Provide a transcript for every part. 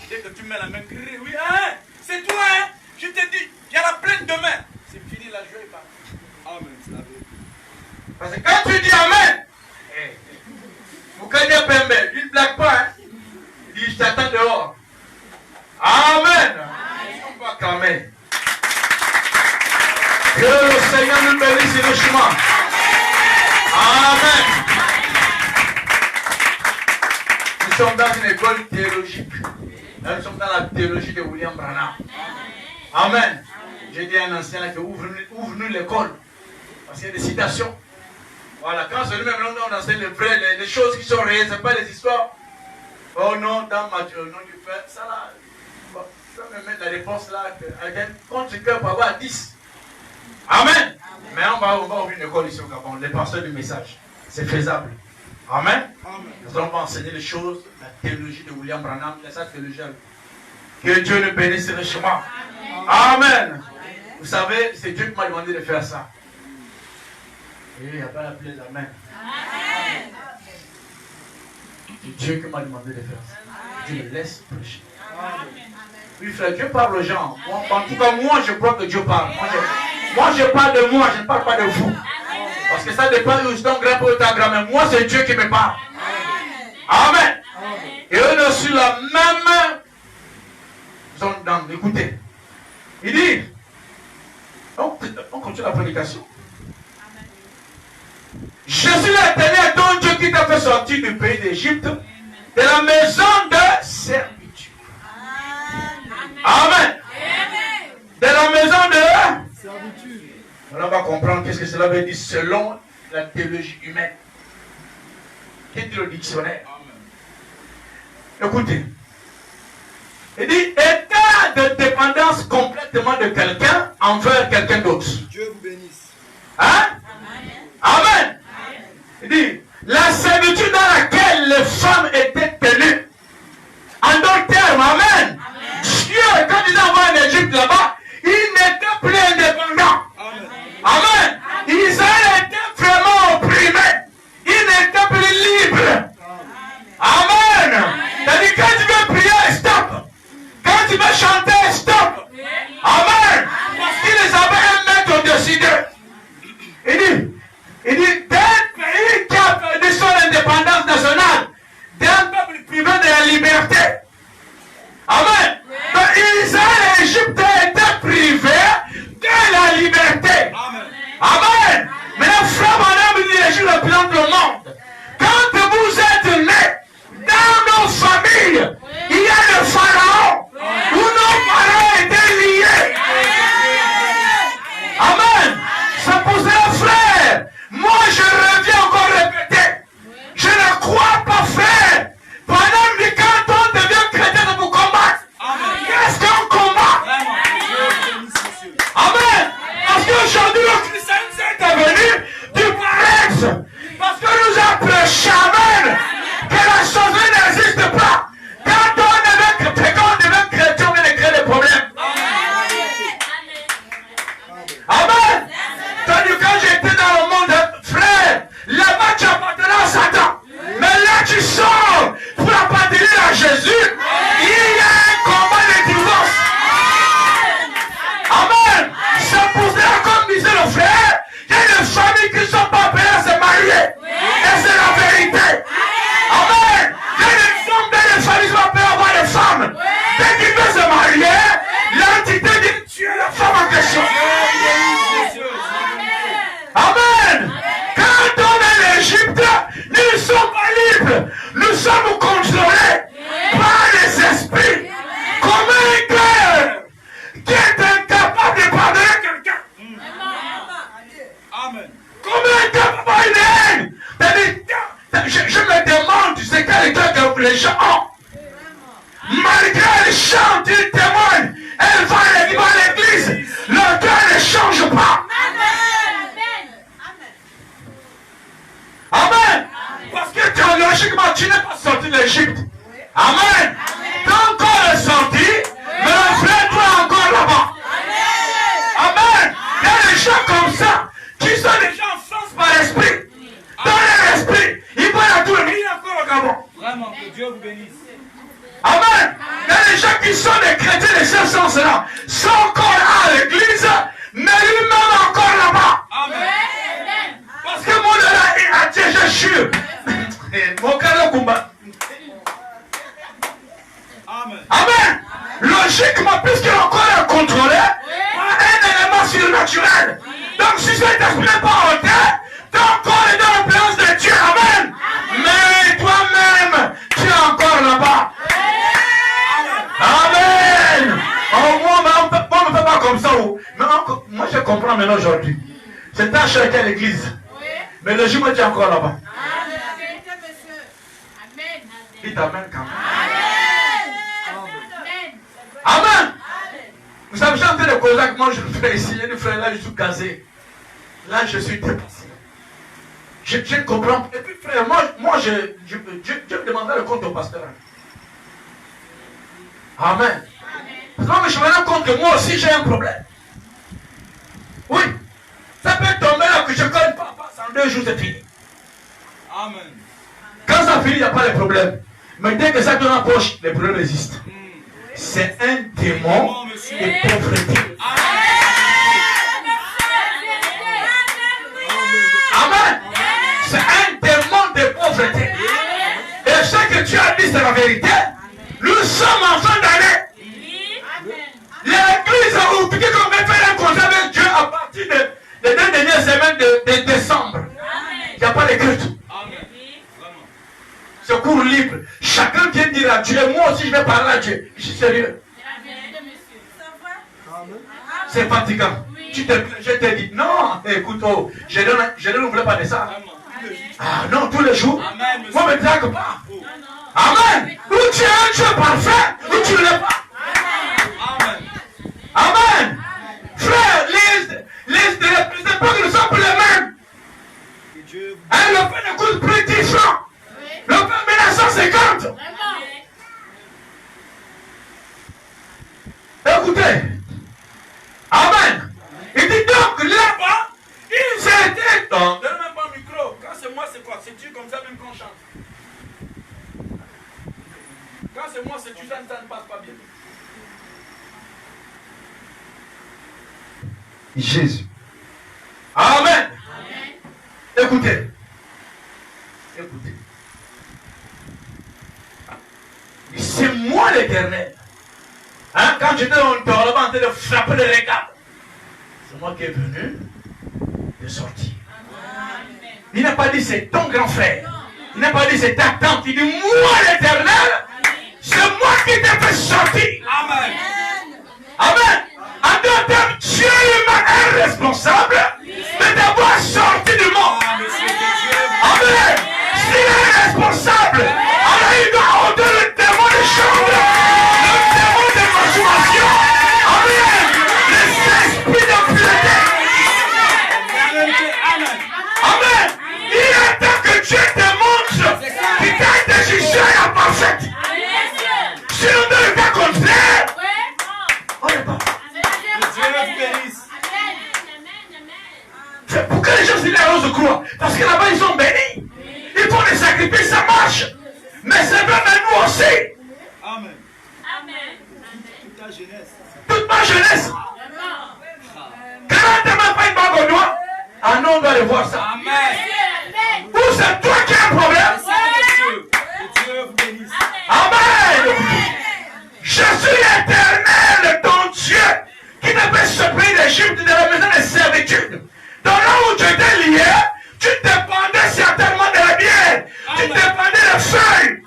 Dès que tu mets la main, oui, hein, c'est toi, hein. Je te dis, il y a la pleine demain. C'est fini, la joie est partie. Amen, c'est la vérité. Parce que quand tu dis Amen, vous gagnez Pembe, il ne blague pas, hein. Il dit, je t'attends dehors. Amen. On va acclamer. Que le Seigneur nous bénisse richement. Amen. Nous sommes dans une école théologique. Nous sommes dans la théologie de William Branham. Amen. J'ai dit à un ancien là que ouvre-nous l'école. Parce qu'il y a des citations. Voilà, quand c'est nous-mêmes, on enseigne les choses qui sont réelles, ce n'est pas les histoires. Oh non, dans Matthieu, au nom du Père, ça là. Bon, je vais me mettre la réponse là, contre le cœur pour avoir 10. Amen. Amen. Mais on va ouvrir une école ici au Gabon, les pasteurs du message. C'est faisable. Amen. Amen. Nous allons enseigner les choses, la théologie de William Branham, sa théologie. Que Dieu nous bénisse richement. Amen. Amen. Vous savez, c'est Dieu qui m'a demandé de faire ça. Et il n'y a pas la plaise. Amen. Amen. C'est Dieu qui m'a demandé de faire ça. Dieu me laisse prêcher. Amen. Oui, frère, Dieu parle aux gens. En tout cas, moi, je crois que Dieu parle. Moi, je parle de moi, je ne parle pas de vous. Parce que ça dépend de ton grand ou ta grand-mère. Moi, c'est Dieu qui me parle. Amen. Et eux sont sur la même zone d'angle. Écoutez. Il dit, on continue la prédication. Je suis l'Éternel, ton Dieu qui t'a fait sortir du pays d'Égypte, de la maison de servitude. Amen. De la maison de servitude. On va comprendre qu'est-ce que cela veut dire selon la théologie humaine. Qu'est-ce que le dictionnaire? Écoutez. Il dit état de dépendance complètement de quelqu'un envers quelqu'un d'autre. Dieu vous bénisse. Hein? Amen. Amen. Il dit la servitude dans laquelle les femmes étaient tenues. En d'autres termes, amen. Dieu, quand ils envoient en Égypte là-bas, ils n'étaient plus indépendants. Amen. Israël était vraiment opprimé. Il n'était plus libre. Amen. C'est-à-dire quand tu veux prier, stop. Quand tu veux chanter, stop. Amen. Parce qu'il les avait un maître au-dessus d'eux. Il dit, d'un pays qui a perdu son indépendance nationale, d'un peuple privé de la liberté. Amen. Donc Israël et Égypte étaient privés de la liberté. Amen. Maintenant, frère, madame, il dit l'Égypte représente le monde. Quand vous êtes nés dans nos familles, il y a le pharaon où nos parents étaient liés. Amen. C'est pour cela, frère, moi je reviens encore répéter. Je ne crois pas, frère. Pendant quand on devient chrétien, c'est pour combattre. Qu'est-ce qu'on combat? Amen. Parce qu'aujourd'hui, le christianisme est devenu du paresse. Parce que nous avons prêché, amen, que la chose n'existe pas. Quand on devait chrétien, on devait créer des problèmes. Amen. Tandis que quand j'étais dans le monde, frère, là-bas tu appartenais à Satan. Mais là tu sors pour appartenir à Jésus. Il y a un combat de divorce. Amen. C'est pour cela, comme disait le frère, il y a des familles qui ne sont pas prêtes à se marier. Et c'est la vérité. Amen. Il y a des hommes dans les familles qui sont prêtes à avoir des femmes. Dès qu'ils veulent se marier, l'entité dit tu es la femme en question. Amen. Quand on est en Égypte, nous ne sommes pas libres. Nous sommes contrôlés par les esprits. Comme un cœur qui est incapable de pardonner quelqu'un. Amen. Comme un cœur par une haine. Je me demande, c'est quel cœur que les gens ont. Malgré elles chantent, ils témoignent, elles vont à l'église, leur cœur ne change pas. Amen. Parce que théologiquement, tu n'es pas sorti d'Égypte. Amen. Ton corps est sorti, mais le frère toi est encore là-bas. Amen. Il y a des gens comme ça, qui sont des gens en France par l'esprit. Dans leur esprit, ils vont à tout le monde, il est encore au Gabon. Vraiment, que Dieu vous bénisse. Amen. Il y a des gens qui sont des chrétiens de ce sens-là, sont encore à l'église, mais lui-même encore là-bas. Amen. Parce que moi, là, à Dieu, je suis. Mon cœur est combat. Amen. Amen. Logiquement, puisqu'il est encore contrôlé par un élément surnaturel. Donc, si cet esprit n'est pas en terre, ton corps est dans la présence de Dieu. Amen. Mais toi-même, tu es encore là-bas. Amen. Oh, moi, on ne fait pas comme ça. Mais moi, je comprends maintenant aujourd'hui. C'est ta chère à l'église. Mais le jour où tu es encore là-bas. Dites Amen quand même. Amen. Vous savez, j'ai en train de causer avec moi, je fais ici, une frère là, je suis casé. Là, je suis dépassé. Je comprends. Et puis, frère, moi je me demandais le compte au pasteur. Amen. Parce que je me rends compte que moi aussi, j'ai un problème. Oui. Ça peut tomber là que je ne connais pas. En 2 jours, c'est fini. Amen. Quand ça finit, il n'y a pas de problème. Mais dès que ça tourne en poche, les problèmes existent. C'est un démon de pauvreté. Amen. C'est un démon de pauvreté. Et ce que tu as dit, c'est la vérité. Nous sommes en fin d'année. L'église a oublié qu'on va faire un contrat avec Dieu à partir des 2 dernières semaines de décembre. Il n'y a pas de culte. C'est cours libre. Chacun vient dire à Dieu. Moi aussi, je vais parler à Dieu. Je suis sérieux. C'est fatigant. Je t'ai dit, non, écoute, oh, je ne voulais pas de ça. Ah non, tous les jours. Moi, je ne me drague pas. Amen. Ou tu es un Dieu parfait, ou tu ne l'es pas. Amen. Frère, les époques ne sont plus les mêmes. Le pain ne coûte plus 10 francs. Le pain est à 150. Écoutez. Amen. Il dit donc là-bas, ils étaient dans. Donne même pas le micro. Quand c'est moi, c'est quoi? C'est Dieu comme ça même qu'on chante. Quand c'est moi, c'est Dieu, ça ne passe pas bien. Jésus. Amen. Écoutez. Écoutez. C'est moi l'Éternel. Hein, quand j'étais en train de frapper le regard, c'est moi qui est venu de sortir. Il n'a pas dit c'est ton grand frère. Il n'a pas dit c'est ta tante. Il dit moi l'Éternel, c'est moi qui t'ai fait sortir. Amen. Amen. En d'autres termes, Dieu lui-même est responsable de t'avoir sorti du monde. Amen. S'il est responsable, alors il doit ôter le démon de chambre, le démon de consommation. Amen. L'esprit d'impureté. Amen. Il est temps que Dieu te montre que ta décision est parfaite. Si on ne le pas contraire, on n'est pas. C'est pour que les gens s'y laissent de croix. Parce que là-bas, ils sont bénis. Ils font des sacrifices, ça marche. Mais c'est vrai, mais nous aussi. Amen. Toute ta jeunesse. Toute ma jeunesse. Quand on ne te met pas une bague au doigt, ah non, on doit aller voir ça. Amen. Ou c'est toi qui as un problème. Que Dieu vous bénisse. Amen. Je suis l'Éternel, ton Dieu, qui te fait sortir d'Égypte, de la maison de servitude. Dans là où tu étais lié, tu dépendais certainement de la bière. Tu dépendais des feuilles.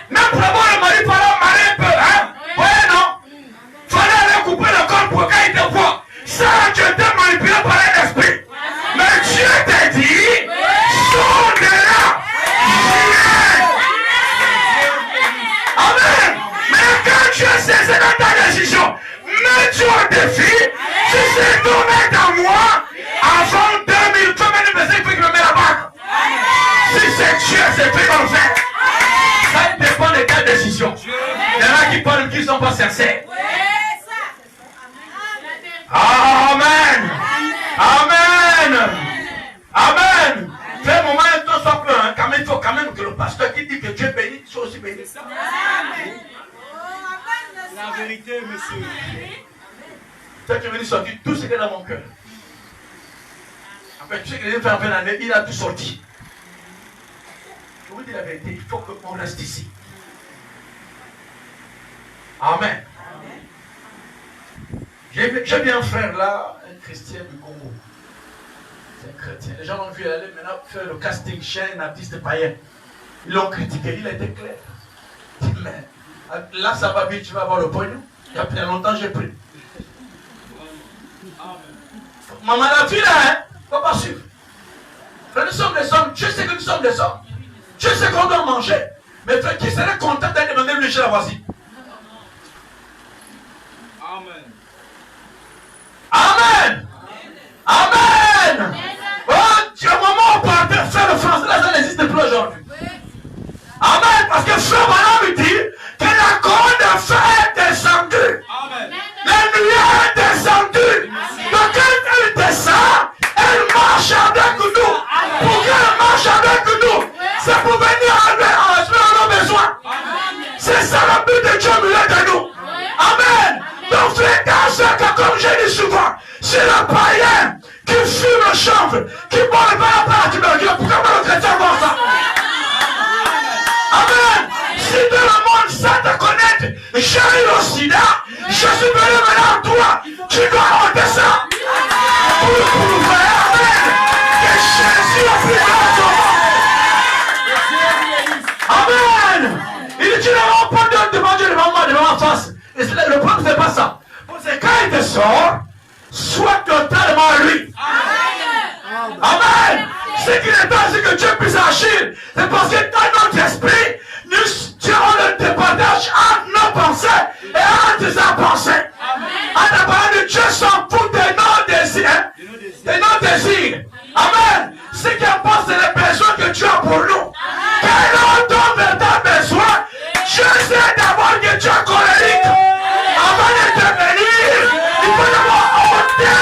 Même pour avoir le mari, il fallait marier un peu. Hein? Ouais, non? Il fallait aller couper le corps pour qu'il te voie. Ça, tu étais manipulé par un esprit. Mais Dieu t'a dit, sors de là. Amen. Mais quand tu as cessé dans ta décision, mets-tu au défi, tu sais tourner dans moi, avant 2000, comme un il faut qu'il me mette la bague. Si c'est Dieu, c'est fait comme ça. Ça dépend de ta décision. Il y en a qui parlent qui ne sont pas sincères. Amen. Amen. Amen. Fais un moment, un temps soit peu. Quand même, il faut quand même que le pasteur qui dit que Dieu bénit sois aussi béni. La vérité, monsieur. Toi qui es venu sortir tout ce qui est dans mon cœur. En fait, tu sais qu'il est fait en fin d'année, il a tout sorti. Je vous dis la vérité, il faut qu'on reste ici. Amen. J'ai vu un frère là, un chrétien du Congo. C'est un chrétien. Les gens l'ont vu aller maintenant faire le casting chez un artiste païen. Ils l'ont critiqué, il était clair. Mais là, ça va vite, tu vas avoir le pognon. Il y a bien longtemps, j'ai pris. Maman, la fille là, hein, faut pas suivre. Frère, nous sommes des hommes, Dieu sait que nous sommes des hommes. Dieu sait qu'on doit manger. Mais frère, qui serait content d'aller demander le chez la voisine? Amen. Amen. Amen. Oh, au moment où on partait faire le français, là, ça n'existe plus aujourd'hui. Amen. Parce que frère Branham me dit que la colonne de feu est descendue. Amen. La lumière est descendue. Donc quand elle descend, elle marche avec nous. Pour qu'elle marche avec nous, c'est pour venir enlever nos besoins. C'est ça le but de Dieu, milieu de nous. Amen. Donc frère, comme je dis souvent, c'est le païen qui fume le chanvre, qui boit le pain à tuberculose. Pourquoi pas le chrétien voir ça? Amen. Si tout le monde sait te connaître, j'ai eu le sida, je suis venu maintenant à toi, tu dois monter ça. Pour le faire, amen. Que Jésus a pris dans ton monde. Amen. Il dit, tu n'auras pas de manger devant moi, devant ma face. Et le peuple ne fait pas ça. C'est quand il te sort, sois totalement à lui. Amen. Ce qu'il est temps, c'est que Dieu puisse agir. C'est parce que dans notre esprit, nous tirons le départage entre nos pensées et entre sa pensée. En la parole de Dieu s'en fout de nos désirs. De nos désirs. Amen. Ce qui importe, c'est les besoins que Dieu a pour nous. Quel autre véritable besoin? Je sais d'abord que Dieu est colérique. Avant d'intervenir, il faut d'abord ôter.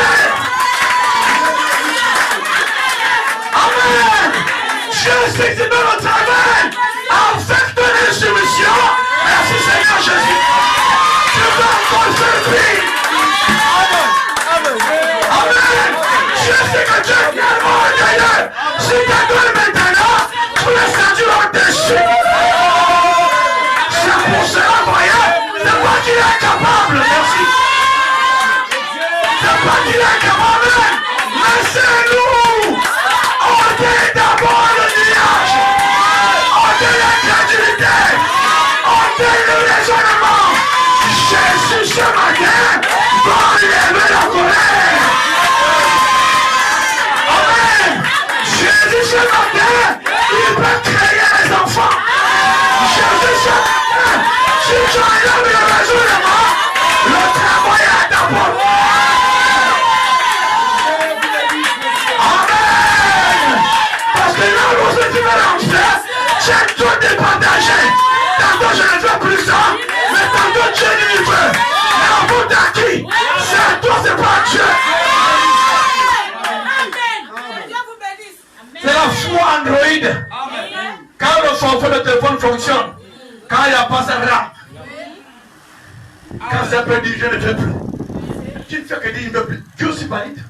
Amen. Je sais que c'est dans notre travail. Enfin, donner une soumission. Merci Seigneur Jésus. Je veux encore servir. Amen. Je sais que Dieu est tellement orgueilleux. Si tu donnes maintenant, tous les statuts ont déchiré. C'est pour cela, voyez, c'est pas qu'il est capable, merci. C'est pas qu'il est capable, mais c'est nous. On dit d'abord le nuage. On dit l'incrédulité. On dit le raisonnement. Jésus ce matin va enlever la colère. Amen. Jésus ce matin, il peut créer les enfants. Jésus ce matin, si tu enlèves le raisonnement, le travail est d'abord. Amen. Parce que là, lorsque tu vas lancer, c'est tout départagé. Tantôt je ne fais plus ça, mais tantôt Dieu lui veut. Mais en bout d'acquis, c'est toi, c'est pas Dieu. C'est la foi Android. Quand le forfait de téléphone fonctionne, quand il n'y a pas ça rame. Quand ça peut dire je ne fais plus. Tu ne fais que dire je ne fais plus. Dieu aussi valide.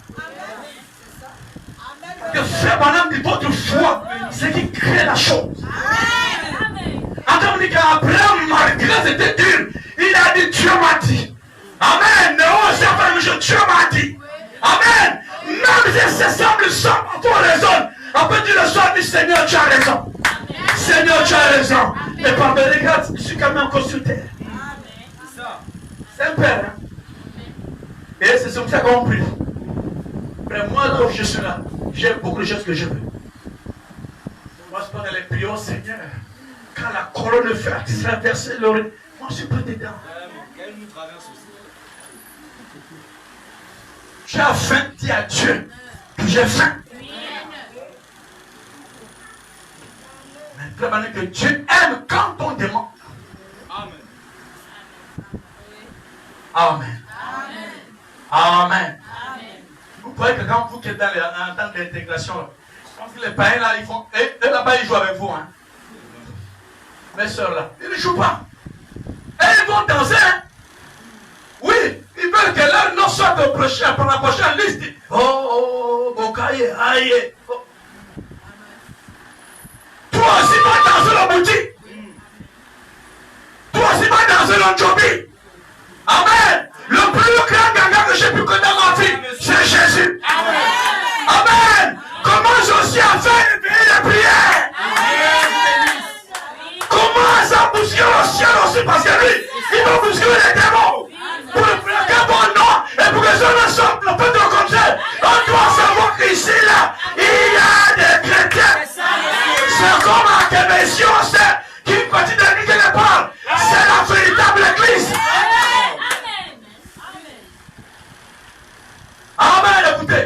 Que frère Branham dit votre foi, c'est qui crée la chose. Adam dit qu'Abraham, malgré c'était dur, il a dit Dieu m'a dit. Amen. Non, c'est pas le jeu, Dieu m'a dit. Amen. Même si ça semble sombre pour raison, on peut dire le soir du Seigneur, tu as raison. Seigneur, tu as raison. Et par mes regards, je suis quand même encore sur terre. C'est un père. Hein? Et c'est comme ça qu'on prie. Mais moi, là où je suis là, j'ai beaucoup de choses que je veux. Moi, je parle les prières, Seigneur. Quand la colonne de fer qui sera versée, moi, je suis pas dedans. Qu'elle nous traverse aussi. Tu as faim, dis à Dieu que j'ai faim. Mais que Dieu aime quand on demande. Amen. Amen. Amen. Vous croyez que quand vous qui êtes dans en temps d'intégration, je pense que les païens là, ils font. Et là-bas, ils jouent avec vous. Hein. mes soeurs là, ils ne jouent pas. Et ils vont danser. Hein? Oui, ils veulent que leur nom soit approché pour la prochaine liste. Oh, Bokaye, aïe. Oh. Toi aussi, va danser le boutique. Toi aussi, va danser le Njobi. Amen. Le plus grand gagnant que j'ai pu connaître dans ma vie, c'est Jésus. Amen. Amen. Commence aussi à faire les prières. Commence à bousculer le ciel aussi parce que lui, il va bousculer les démons. Pour le plus grand nom et pour que ce ne soit le peu de conseil, on doit savoir qu'ici, là, il y a des chrétiens. C'est comme la Québécois, c'est qui partie de l'église qui parle. C'est la véritable église. Amen, écoutez.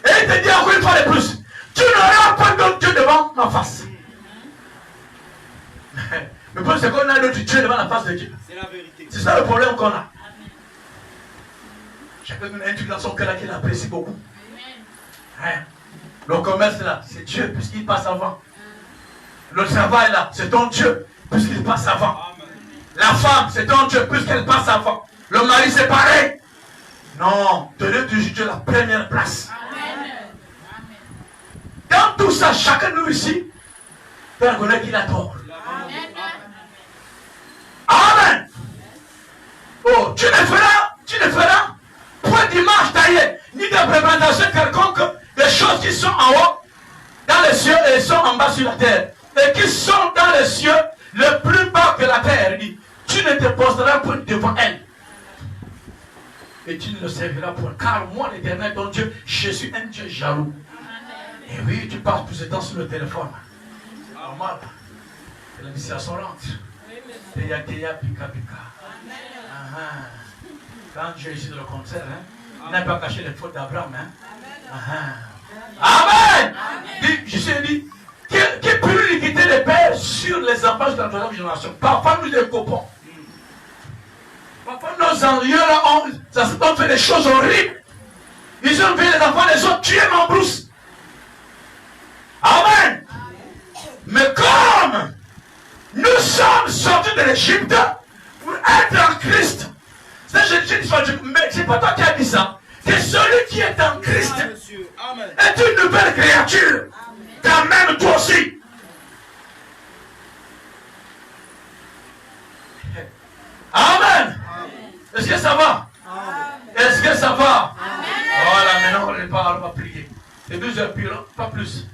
Et il te dit encore une fois de plus, tu n'auras pas d'autre Dieu devant ma face. Mais le problème c'est qu'on a d'autre Dieu devant la face de Dieu. C'est la vérité. C'est ça le problème qu'on a. Chacun a un truc dans son cœur qu'il apprécie beaucoup. Hein? Le commerce là, c'est Dieu puisqu'il passe avant. Le travail là, c'est ton Dieu puisqu'il passe avant. La femme, c'est ton Dieu puisqu'elle passe avant. Le mari, c'est pareil. Non, donnez toujours Dieu la première place. Dans tout ça, chacun de nous ici peut reconnaître qu'il a tort. Amen. Oh, tu ne feras point d'image taillée, ni de représentation quelconque des choses qui sont en haut, dans les cieux, et sont en bas sur la terre. Et qui sont dans les cieux, le plus bas que la terre. Il dit, tu ne te poseras point devant elle. Et tu ne le serviras point. Car moi, l'Éternel, ton Dieu, je suis un Dieu jaloux. Et oui, tu passes tout ce temps sur le téléphone. Normal. Et la viciation rentre. Teya, teya, pika, pika. Quand Dieu est ici dans le concert, hein, il n'a pas caché les fautes d'Abraham. Hein. Amen. Jésus dit, qui peut l'iniquité des pères sur les enfants de la troisième génération. Parfois nous les coupons. Parfois nos envieux là ont fait des choses horribles. Ils ont vu les enfants des autres tuer en brousse. Amen. Mais comme nous sommes sortis de l'Égypte pour être en Christ, mais c'est pas toi qui as dit ça. C'est celui qui est en Christ est une nouvelle créature. Quand même toi aussi. Amen. Est-ce que ça va? Est-ce que ça va? Voilà, maintenant on va prier. C'est 12 heures pile, pas plus.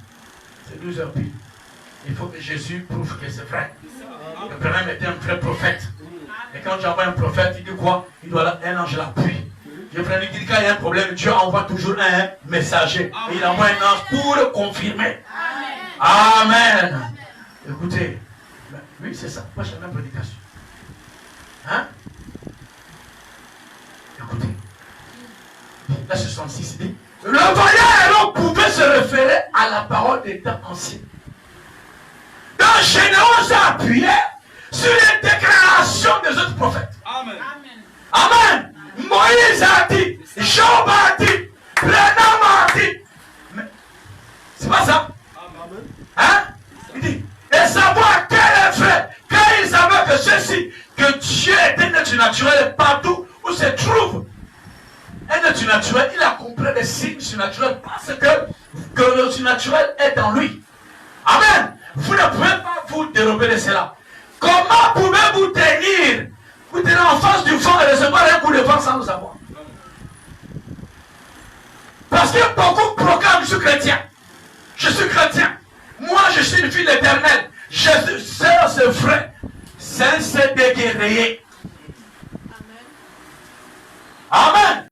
C'est 12 heures pile. Il faut que Jésus prouve que c'est vrai. Abraham était un vrai prophète. Et quand j'envoie un prophète, il dit quoi? Il doit avoir un ange l'appui. Je prends dit qu'il y a un problème, Dieu envoie toujours un messager. Et il envoie un ange pour confirmer. Amen. Écoutez, oui c'est ça. Moi j'ai la même prédication. Hein? Écoutez. Là 66 dit. Le voyage pouvait se référer à la parole des temps anciens. Donc Généon s'appuyait sur les déclarations des autres prophètes. Amen. Amen. Moïse a dit, Job a dit, Branham a dit. Mais c'est pas ça. Hein? Il dit, et savoir quel est vrai, quand il savait que ceci, que Dieu est un être naturel partout où se trouve un être naturel, il a compris les signes surnaturels parce que le surnaturel est en lui. Amen. Vous ne pouvez pas vous dérober de cela. Comment pouvez-vous tenir? Vous tenez en face du vent et recevoir un coup de vent sans le savoir. Parce que beaucoup proclament je suis chrétien. Je suis chrétien. Moi je suis une fille de l'Éternel. Jésus, c'est vrai. C'est déguerré. Amen. Amen.